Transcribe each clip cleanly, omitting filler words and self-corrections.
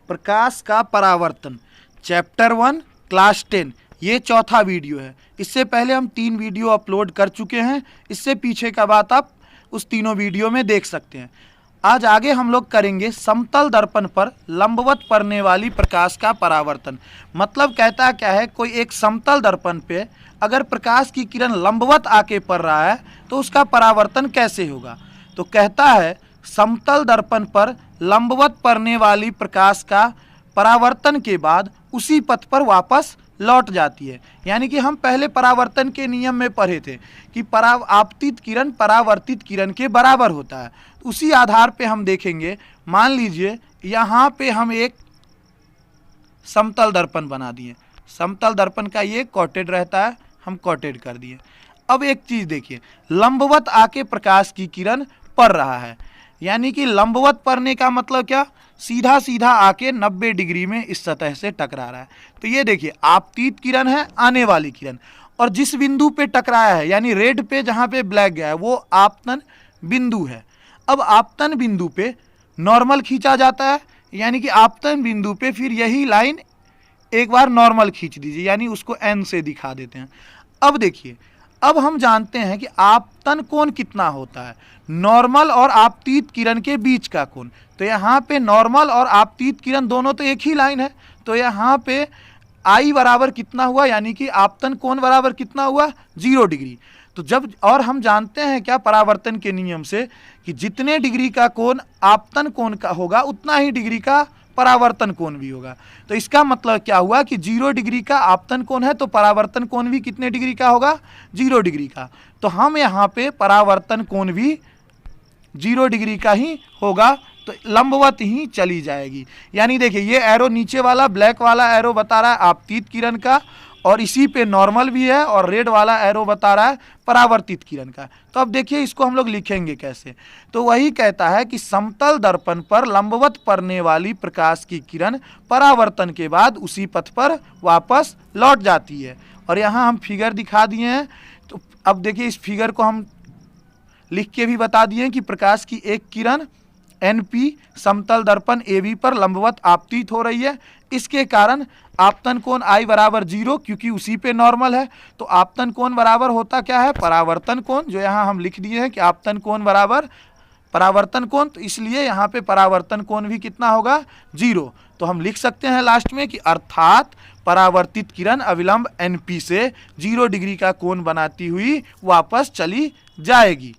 प्रकाश का परावर्तन, chapter 1 class 10, ये चौथा वीडियो है। इससे पहले हम 3 वीडियो अपलोड कर चुके हैं, इससे पीछे का बात आप उस तीनों वीडियो में देख सकते हैं। आज आगे हम लोग करेंगे समतल दर्पण पर लंबवत पड़ने वाली प्रकाश का परावर्तन। मतलब कहता क्या है, कोई एक समतल दर्पण पे अगर प्रकाश की किरण लंबवत आके पड़ रहा है तो उसका परावर्तन कैसे होगा। तो कहता है समतल दर्पण पर लंबवत पड़ने वाली प्रकाश का परावर्तन के बाद उसी पथ पर वापस लौट जाती है। यानी कि हम पहले परावर्तन के नियम में पढ़े थे कि आपतित किरण परावर्तित किरण के बराबर होता है। उसी आधार पे हम देखेंगे, मान लीजिए यहाँ पे हम एक समतल दर्पण बना दिए, समतल दर्पण का ये कॉटेड रहता है, हम कॉटेड कर दिए। अब एक चीज़ देखिए, लंबवत आके प्रकाश की किरण पड़ रहा है, यानी कि लंबवत पड़ने का मतलब क्या, सीधा सीधा आके 90 डिग्री में इस सतह से टकरा रहा है। तो ये देखिए आपतित किरण है, आने वाली किरण, और जिस बिंदु पे टकराया है यानी रेड पे जहाँ पे ब्लैक गया है वो आपतन बिंदु है। अब आपतन बिंदु पे नॉर्मल खींचा जाता है, यानी कि आपतन बिंदु पे फिर यही लाइन एक बार नॉर्मल खींच दीजिए, यानी उसको एन से दिखा देते हैं। अब देखिए, अब हम जानते हैं कि आपतन कोण कितना होता है, नॉर्मल और आपतित किरण के बीच का कोण। तो यहाँ पे नॉर्मल और आपतित किरण दोनों तो एक ही लाइन है, तो यहाँ पे आई बराबर कितना हुआ, यानी कि आपतन कोण बराबर कितना हुआ, 0 डिग्री। तो जब, और हम जानते हैं क्या परावर्तन के नियम से कि जितने डिग्री का कोण आपतन कोण का होगा उतना ही डिग्री का परावर्तन कोण भी होगा। तो इसका मतलब क्या हुआ कि 0 डिग्री का आपतन कोण है तो परावर्तन कोण भी कितने डिग्री का होगा, 0 डिग्री का। तो हम यहाँ पे परावर्तन कोण भी 0 डिग्री का ही होगा, तो लंबवत ही चली जाएगी। यानी देखिए ये एरो नीचे वाला ब्लैक वाला एरो बता रहा है आपतित किरण का, और इसी पे नॉर्मल भी है, और रेड वाला एरो बता रहा है परावर्तित किरण का। तो अब देखिए इसको हम लोग लिखेंगे कैसे। तो वही कहता है कि समतल दर्पण पर लंबवत पड़ने वाली प्रकाश की किरण परावर्तन के बाद उसी पथ पर वापस लौट जाती है। और यहाँ हम फिगर दिखा दिए हैं। तो अब देखिए इस फिगर को हम लिख के भी बता दिए कि प्रकाश की एक किरण NP समतल दर्पण AB पर लंबवत आपतित हो रही है। इसके कारण आपतन कोण I बराबर 0, क्योंकि उसी पे नॉर्मल है। तो आपतन कोण बराबर होता क्या है, परावर्तन कोण, जो यहाँ हम लिख दिए हैं कि आपतन कोण बराबर परावर्तन कोण। तो इसलिए यहाँ पे परावर्तन कोण भी कितना होगा, 0। तो हम लिख सकते हैं लास्ट में कि अर्थात परावर्तित किरण अविलंब NP से 0 डिग्री का कोण बनाती हुई वापस चली जाएगी।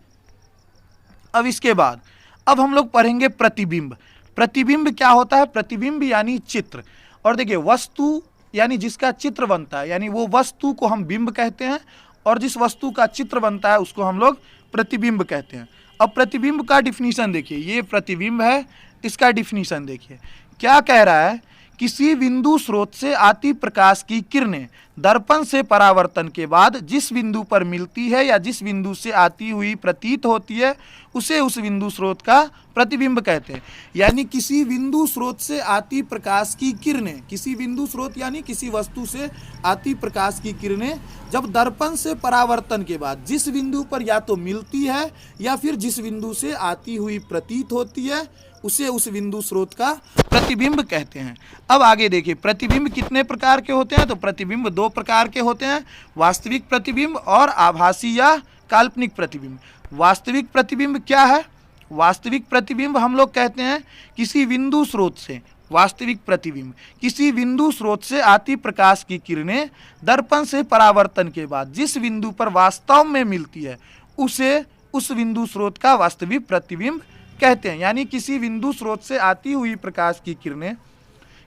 अब इसके बाद अब हम लोग पढ़ेंगे प्रतिबिंब। प्रतिबिंब क्या होता है, प्रतिबिंब यानी चित्र। और देखिए वस्तु यानी जिसका चित्र बनता है, यानी वो वस्तु को हम बिंब कहते हैं, और जिस वस्तु का चित्र बनता है उसको हम लोग प्रतिबिंब कहते हैं। अब प्रतिबिंब का डिफिनीशन देखिए, ये प्रतिबिंब है, इसका डिफिनीशन देखिए क्या कह रहा है। किसी बिंदु स्रोत से आती प्रकाश की किरणें दर्पण से परावर्तन के बाद जिस बिंदु पर मिलती है या जिस बिंदु से आती हुई प्रतीत होती है उसे उस बिंदु स्रोत का प्रतिबिंब कहते हैं। यानी किसी बिंदु स्रोत से आती प्रकाश की किरणें, किसी बिंदु स्रोत यानी किसी वस्तु से आती प्रकाश की किरणें जब दर्पण से परावर्तन के बाद जिस बिंदु पर या तो मिलती है या फिर जिस बिंदु से आती हुई प्रतीत होती है उसे उस बिंदु स्रोत का प्रतिबिंब कहते हैं। अब आगे देखिए प्रतिबिंब कितने प्रकार के होते हैं। तो प्रतिबिंब 2 प्रकार के होते हैं, वास्तविक प्रतिबिंब और आभासी या काल्पनिक प्रतिबिंब। वास्तविक प्रतिबिंब क्या है, वास्तविक प्रतिबिंब हम लोग कहते हैं किसी बिंदु स्रोत से, वास्तविक प्रतिबिंब किसी बिंदु स्रोत से आती प्रकाश की किरणें दर्पण से परावर्तन के बाद जिस बिंदु पर वास्तव में मिलती है उसे उस बिंदु स्रोत का वास्तविक प्रतिबिंब कहते हैं। यानी किसी बिंदु स्रोत से आती हुई प्रकाश की किरणें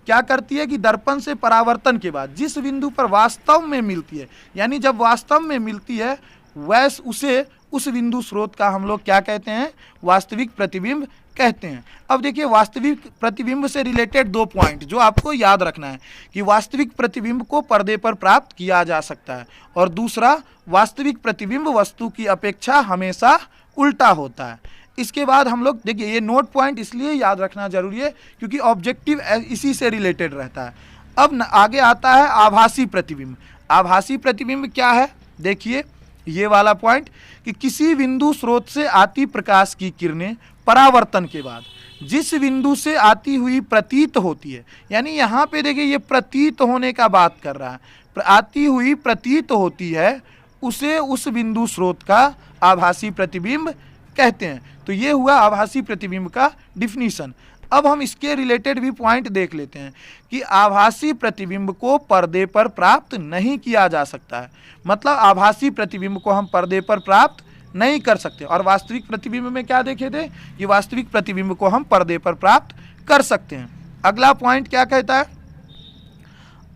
क्या करती है कि दर्पण से परावर्तन के बाद जिस बिंदु पर वास्तव में मिलती है, यानी जब वास्तव में मिलती है वैसे उसे उस बिंदु स्रोत का हम लोग क्या कहते हैं, वास्तविक प्रतिबिंब कहते हैं। अब देखिए वास्तविक प्रतिबिंब से रिलेटेड 2 पॉइंट जो आपको याद रखना है कि वास्तविक प्रतिबिंब को पर्दे पर प्राप्त किया जा सकता है, और दूसरा वास्तविक प्रतिबिंब वस्तु की अपेक्षा हमेशा उल्टा होता है। इसके बाद हम लोग देखिए ये नोट पॉइंट इसलिए याद रखना जरूरी है क्योंकि ऑब्जेक्टिव इसी से रिलेटेड रहता है। अब आगे आता है आभासी प्रतिबिंब। आभासी प्रतिबिंब क्या है, देखिए ये वाला पॉइंट कि किसी बिंदु स्रोत से आती प्रकाश की किरणें परावर्तन के बाद जिस बिंदु से आती हुई प्रतीत होती है, यानी यहाँ पे देखिए ये प्रतीत होने का बात कर रहा है, आती हुई प्रतीत होती है, उसे उस बिंदु स्रोत का आभासी प्रतिबिंब कहते हैं। तो ये हुआ आभासी प्रतिबिंब का डिफिनीशन। अब हम इसके रिलेटेड भी पॉइंट देख लेते हैं कि आभासी प्रतिबिंब को पर्दे पर प्राप्त नहीं किया जा सकता है, मतलब आभासी प्रतिबिंब को हम पर्दे पर प्राप्त नहीं कर सकते। और वास्तविक प्रतिबिंब में क्या देखे थे कि वास्तविक प्रतिबिंब को हम पर्दे पर प्राप्त कर सकते हैं। अगला पॉइंट क्या कहता है,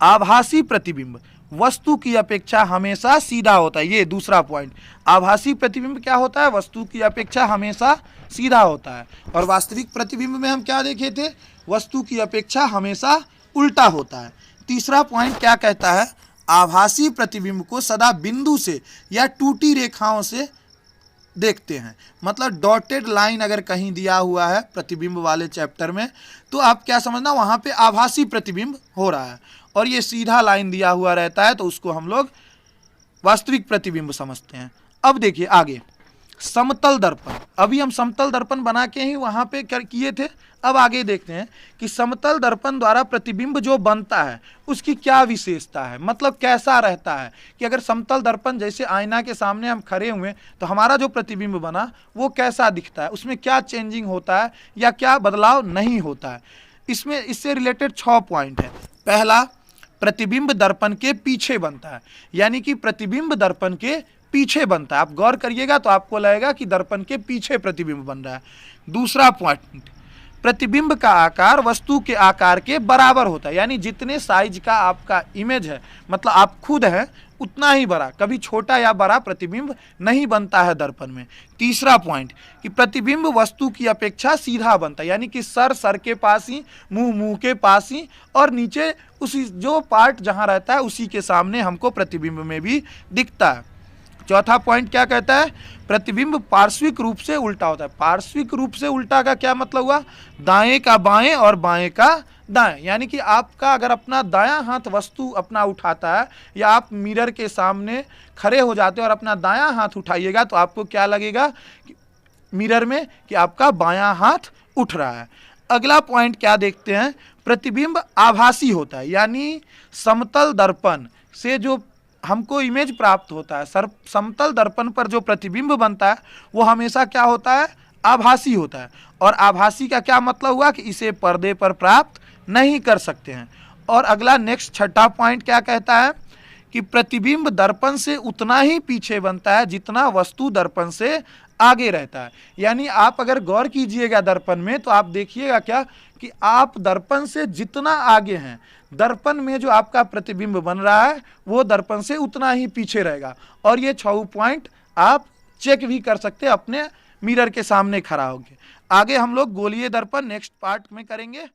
आभासी प्रतिबिंब वस्तु की अपेक्षा हमेशा सीधा होता है। ये दूसरा पॉइंट, आभासी प्रतिबिंब क्या होता है, वस्तु की अपेक्षा हमेशा सीधा होता है। और वास्तविक प्रतिबिंब में हम क्या देखे थे, वस्तु की अपेक्षा हमेशा उल्टा होता है। तीसरा पॉइंट क्या कहता है, आभासी प्रतिबिंब को सदा बिंदु से या टूटी रेखाओं से देखते हैं, मतलब डॉटेड लाइन अगर कहीं दिया हुआ है प्रतिबिंब वाले चैप्टर में तो आप क्या समझना, वहाँ पे आभासी प्रतिबिंब हो रहा है। और ये सीधा लाइन दिया हुआ रहता है तो उसको हम लोग वास्तविक प्रतिबिंब समझते हैं। अब देखिए आगे, समतल दर्पण। अभी हम समतल दर्पण बना के ही वहाँ पे क्या किए थे, अब आगे देखते हैं कि समतल दर्पण द्वारा प्रतिबिंब जो बनता है उसकी क्या विशेषता है, मतलब कैसा रहता है कि अगर समतल दर्पण जैसे आईना के सामने हम खड़े हुए तो हमारा जो प्रतिबिंब बना वो कैसा दिखता है, उसमें क्या चेंजिंग होता है या क्या बदलाव नहीं होता है। इसमें इससे रिलेटेड 6 पॉइंट है। पहला, प्रतिबिंब दर्पण के पीछे बनता है, यानी कि प्रतिबिंब दर्पण के पीछे बनता है। आप गौर करिएगा तो आपको लगेगा कि दर्पण के पीछे प्रतिबिंब बन रहा है। दूसरा पॉइंट, प्रतिबिंब का आकार वस्तु के आकार के बराबर होता है, यानी जितने साइज का आपका इमेज है, मतलब आप खुद हैं उतना ही बड़ा, कभी छोटा या बड़ा प्रतिबिंब नहीं बनता है दर्पण में। तीसरा पॉइंट कि प्रतिबिंब वस्तु की अपेक्षा सीधा बनता है, यानी कि सर के पास ही, मुंह के पास ही, और नीचे उसी जो पार्ट जहां रहता है उसी के सामने हमको प्रतिबिंब में भी दिखता है। चौथा पॉइंट क्या कहता है, प्रतिबिंब पार्श्विक रूप से उल्टा होता है। पार्श्विक रूप से उल्टा का क्या मतलब हुआ, दाएं का बाएं और बाएं का दाएं, यानी कि आपका अगर अपना दायां हाथ वस्तु अपना उठाता है या आप मिरर के सामने खड़े हो जाते हैं और अपना दायां हाथ उठाइएगा तो आपको क्या लगेगा मिरर में कि आपका बायां हाथ उठ रहा है। अगला पॉइंट क्या देखते हैं, प्रतिबिंब आभासी होता है, यानी समतल दर्पण से जो हमको इमेज प्राप्त होता है, समतल दर्पण पर जो प्रतिबिंब बनता है वो हमेशा क्या होता है, आभासी होता है। और आभासी का क्या मतलब हुआ कि इसे पर्दे पर प्राप्त नहीं कर सकते हैं। और अगला नेक्स्ट छठा पॉइंट क्या कहता है कि प्रतिबिंब दर्पण से उतना ही पीछे बनता है जितना वस्तु दर्पण से आगे रहता है। यानी आप अगर गौर कीजिएगा दर्पण में तो आप देखिएगा क्या कि आप दर्पण से जितना आगे हैं, दर्पण में जो आपका प्रतिबिंब बन रहा है वो दर्पण से उतना ही पीछे रहेगा। और ये 6 पॉइंट आप चेक भी कर सकते हैं अपने मिरर के सामने खड़ा होकर। आगे हम लोग गोलीय दर्पण नेक्स्ट पार्ट में करेंगे।